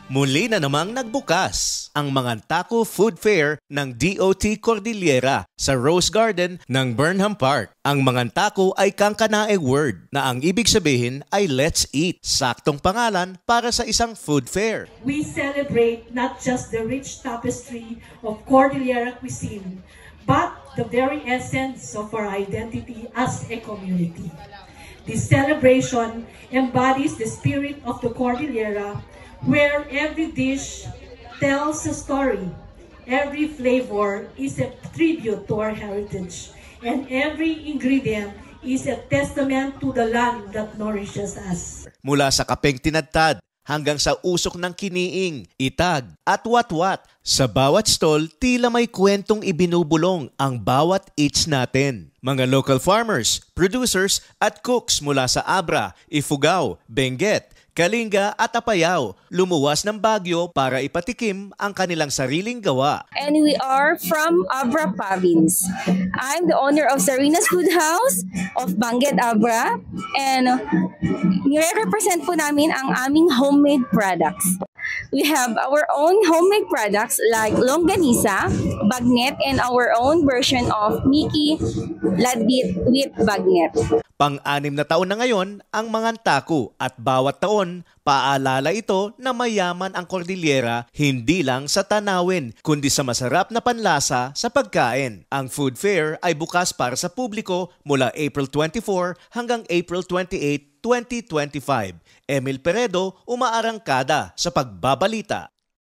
Muli na namang nagbukas ang Mangantaco Food Fair ng DOT Cordillera sa Rose Garden ng Burnham Park. Ang Mangantaco ay Kangkanae word na ang ibig sabihin ay let's eat. Saktong pangalan para sa isang food fair. We celebrate not just the rich tapestry of Cordillera cuisine, but the very essence of our identity as a community. This celebration embodies the spirit of the Cordillera, where every dish tells a story, every flavor is a tribute to our heritage, and every ingredient is a testament to the land that nourishes us. Mula sa kapeng tinadtad hanggang sa usok ng kiniing, itag at watwat, sa bawat stall tila may kwentong ibinubulong ang bawat eats natin. Mga local farmers, producers at cooks mula sa Abra, Ifugao, Benguet, Kalinga at Apayao, lumuwas ng Baguio para ipatikim ang kanilang sariling gawa. And we are from Abra Province. I'm the owner of Sarina's Food House of Benguet, Abra, and nire-represent po namin ang aming homemade products. We have our own homemade products like longganisa, bagnet, and our own version of Mickey Ladbit with bagnet. Pang-anim na taon na ngayon ang Mangantaco at bawat taon paalala ito na mayaman ang Cordillera hindi lang sa tanawin kundi sa masarap na panlasa sa pagkain. Ang food fair ay bukas para sa publiko mula April 24 hanggang April 28, 2025. Emil Peredo, umaarangkada sa pagbabalita.